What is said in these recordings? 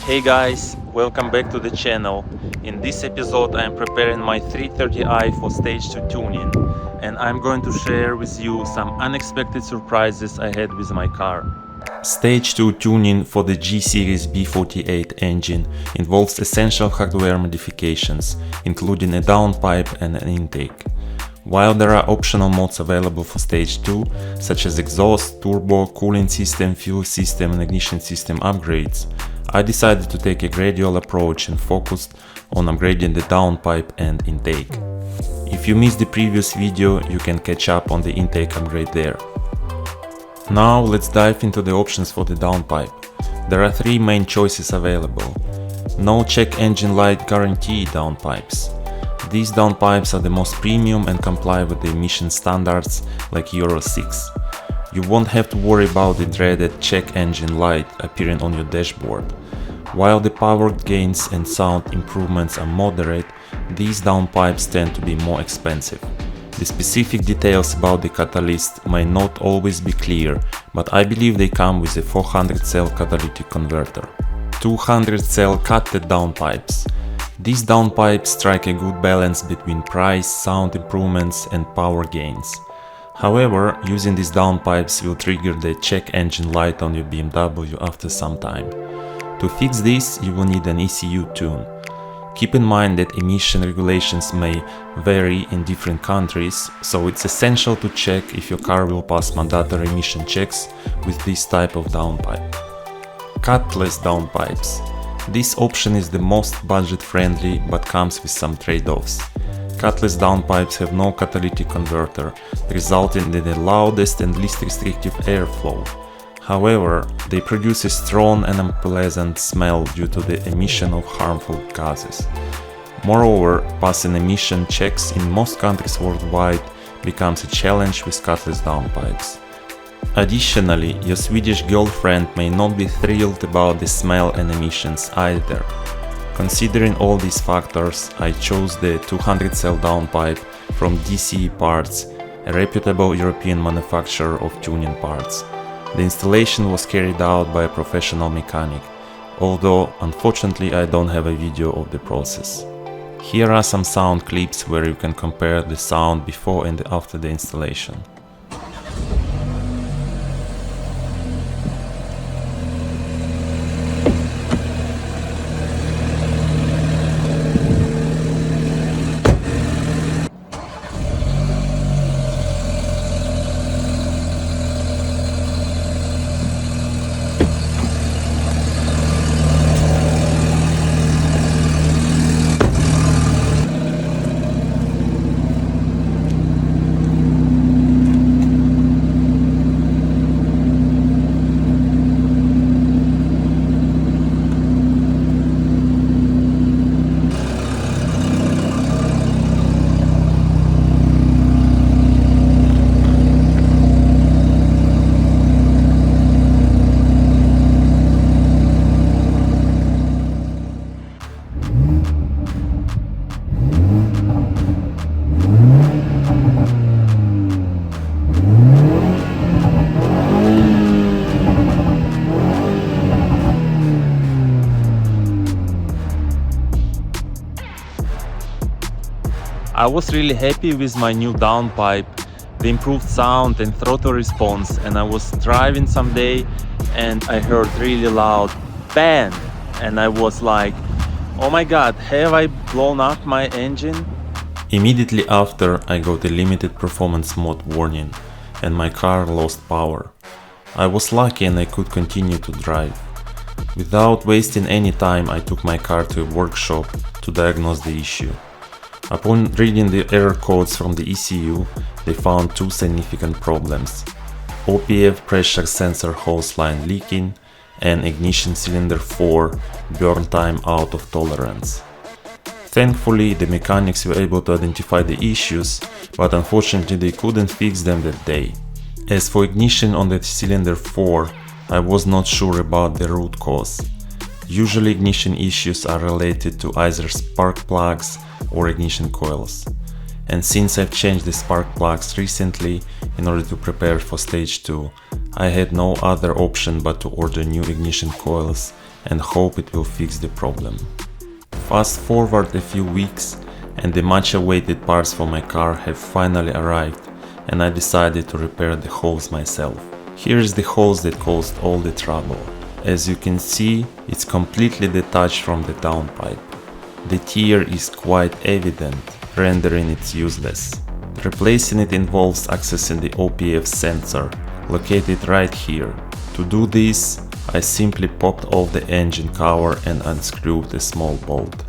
Hey guys, welcome back to the channel. In this episode I am preparing my 330i for stage 2 tuning, and I'm going to share with you some unexpected surprises I had with my car. Stage 2 tuning for the G series B48 engine involves essential hardware modifications, including a downpipe and an intake. While there are optional modes available for stage 2, such as exhaust, turbo, cooling system, fuel system and ignition system upgrades, I decided to take a gradual approach and focused on upgrading the downpipe and intake. If you missed the previous video, you can catch up on the intake upgrade there. Now let's dive into the options for the downpipe. There are three main choices available. No check engine light guarantee downpipes. These downpipes are the most premium and comply with the emission standards like Euro 6. You won't have to worry about the dreaded check engine light appearing on your dashboard. While the power gains and sound improvements are moderate, these downpipes tend to be more expensive. The specific details about the catalyst may not always be clear, but I believe they come with a 400 cell catalytic converter. 200 cell cutted downpipes. These downpipes strike a good balance between price, sound improvements and power gains. However, using these downpipes will trigger the check engine light on your BMW after some time. To fix this, you will need an ECU tune. Keep in mind that emission regulations may vary in different countries, so it's essential to check if your car will pass mandatory emission checks with this type of downpipe. Cutless downpipes. This option is the most budget-friendly but comes with some trade-offs. Cutless downpipes have no catalytic converter, resulting in the loudest and least restrictive airflow. However, they produce a strong and unpleasant smell due to the emission of harmful gases. Moreover, passing emission checks in most countries worldwide becomes a challenge with cutless downpipes. Additionally, your Swedish girlfriend may not be thrilled about the smell and emissions either. Considering all these factors, I chose the 200 cell downpipe from DCE Parts, a reputable European manufacturer of tuning parts. The installation was carried out by a professional mechanic, although unfortunately I don't have a video of the process. Here are some sound clips where you can compare the sound before and after the installation. I was really happy with my new downpipe, the improved sound and throttle response, and I was driving someday and I heard really loud bang, and I was like, oh my god, have I blown up my engine? Immediately after, I got a limited performance mode warning and my car lost power. I was lucky and I could continue to drive. Without wasting any time, I took my car to a workshop to diagnose the issue. Upon reading the error codes from the ECU, they found two significant problems: OPF pressure sensor hose line leaking and ignition cylinder 4 burn time out of tolerance. Thankfully, the mechanics were able to identify the issues, but unfortunately they couldn't fix them that day. As for ignition on the cylinder 4, I was not sure about the root cause. Usually ignition issues are related to either spark plugs or ignition coils. And since I've changed the spark plugs recently in order to prepare for stage 2, I had no other option but to order new ignition coils and hope it will fix the problem. Fast forward a few weeks and the much awaited parts for my car have finally arrived, and I decided to repair the hose myself. Here is the hose that caused all the trouble. As you can see, it's completely detached from the downpipe. The tear is quite evident, rendering it useless. Replacing it involves accessing the OPF sensor, located right here. To do this, I simply popped off the engine cover and unscrewed a small bolt.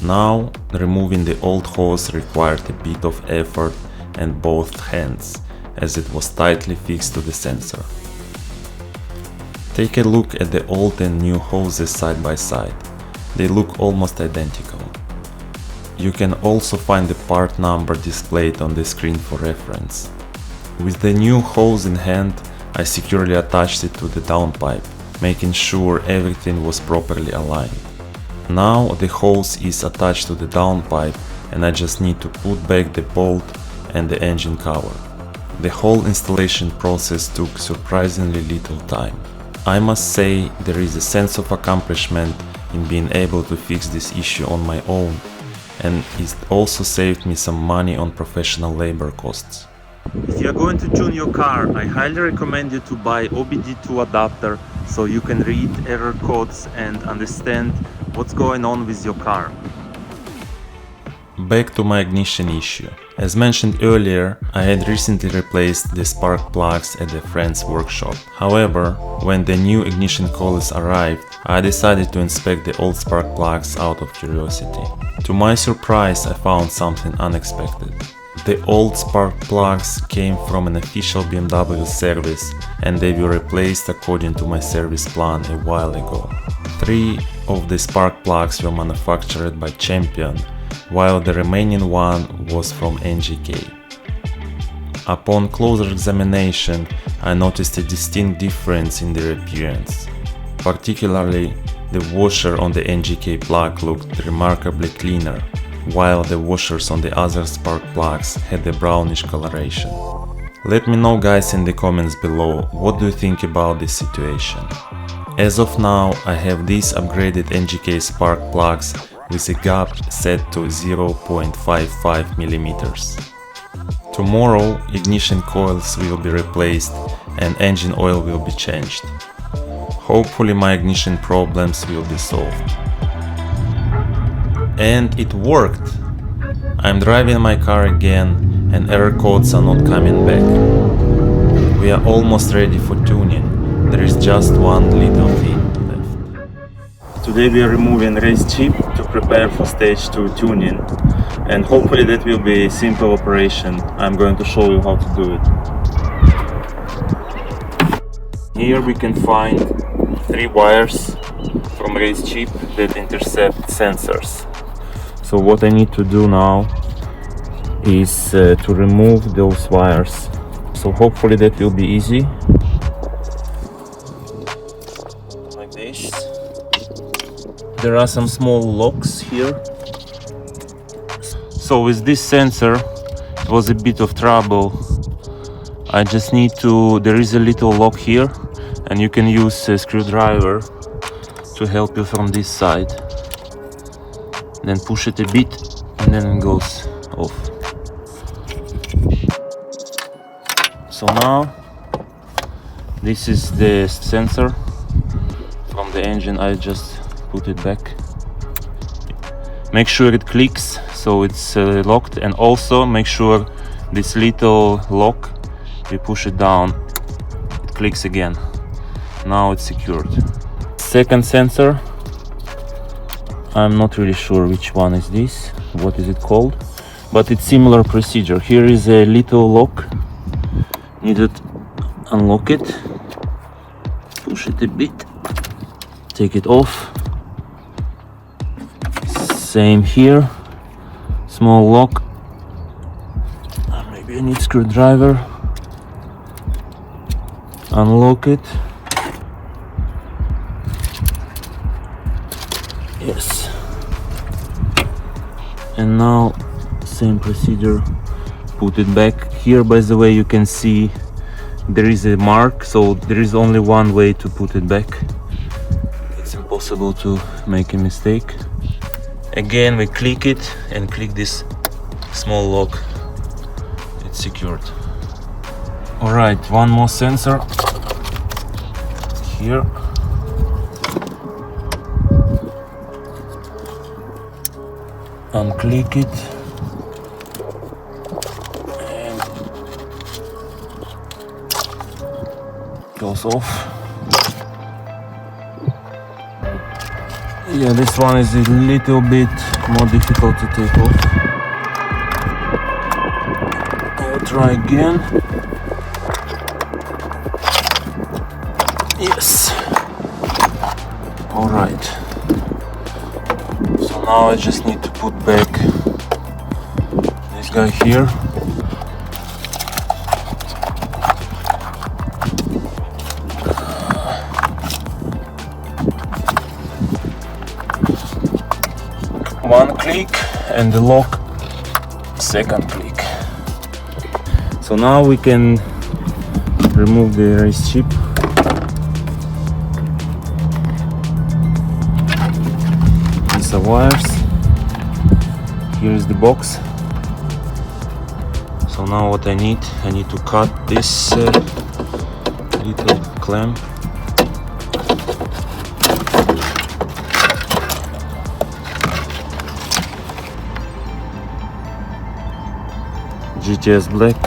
Now, removing the old hose required a bit of effort and both hands, as it was tightly fixed to the sensor. Take a look at the old and new hoses side by side. They look almost identical. You can also find the part number displayed on the screen for reference. With the new hose in hand, I securely attached it to the downpipe, making sure everything was properly aligned. Now the hose is attached to the downpipe and I just need to put back the bolt and the engine cover. The whole installation process took surprisingly little time. I must say there is a sense of accomplishment in being able to fix this issue on my own, and it also saved me some money on professional labor costs. If you are going to tune your car, I highly recommend you to buy OBD2 adapter so you can read error codes and understand what's going on with your car. Back to my ignition issue. As mentioned earlier, I had recently replaced the spark plugs at a friend's workshop. However, when the new ignition coils arrived, I decided to inspect the old spark plugs out of curiosity. To my surprise, I found something unexpected. The old spark plugs came from an official BMW service and they were replaced according to my service plan a while ago. 3 of the spark plugs were manufactured by Champion, while the remaining one was from NGK. Upon closer examination, I noticed a distinct difference in their appearance. Particularly, the washer on the NGK plug looked remarkably cleaner, while the washers on the other spark plugs had a brownish coloration. Let me know guys in the comments below, what do you think about this situation? As of now, I have these upgraded NGK spark plugs with a gap set to 0.55 mm. Tomorrow, ignition coils will be replaced and engine oil will be changed. Hopefully my ignition problems will be solved. And it worked! I'm driving my car again and error codes are not coming back. We are almost ready for tuning. There is just one little thing left. Today we are removing race chip to prepare for stage 2 tuning, and hopefully that will be a simple operation. I'm going to show you how to do it. Here we can find 3 wires from race chip that intercept sensors. So what I need to do now is to remove those wires. So hopefully that will be easy. Like this. There are some small locks here. So with this sensor it was a bit of trouble. I just need to, there is a little lock here and you can use a screwdriver to help you from this side. Then push it a bit and then it goes off. So now this is the sensor from the engine. I just put it back. Make sure it clicks so it's locked, and also make sure this little lock, we push it down, it clicks again. Now it's secured. Second sensor, I'm not really sure which one is this, what is it called, but it's similar procedure. Here is a little lock, need to unlock it, push it a bit, take it off. Same here, small lock, maybe I need screwdriver, unlock it, yes, and now same procedure, put it back. Here, by the way, you can see there is a mark, so there is only one way to put it back. It's impossible to make a mistake. Again, we click it and click this small lock. It's secured. Alright, one more sensor here. Unclick it and goes off. Yeah, this one is a little bit more difficult to take off. I'll try again. Yes. All right. So now I just need to put back this guy here. One click and the lock, second click. So now we can remove the race chip. These are wires. Here is the box. So now what I need to cut this little clamp. GTS black.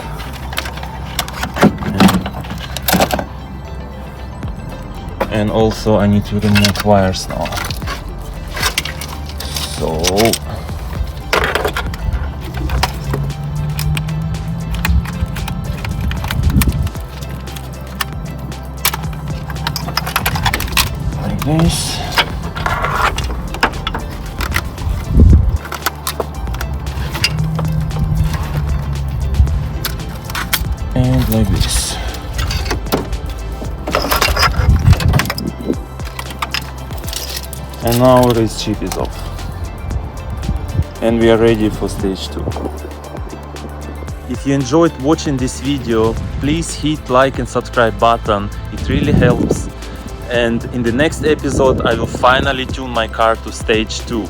And also I need to remove wires now. So like this. And like this. And now race chip is off. And we are ready for stage 2. If you enjoyed watching this video, please hit like and subscribe button. It really helps. And in the next episode I will finally tune my car to stage 2.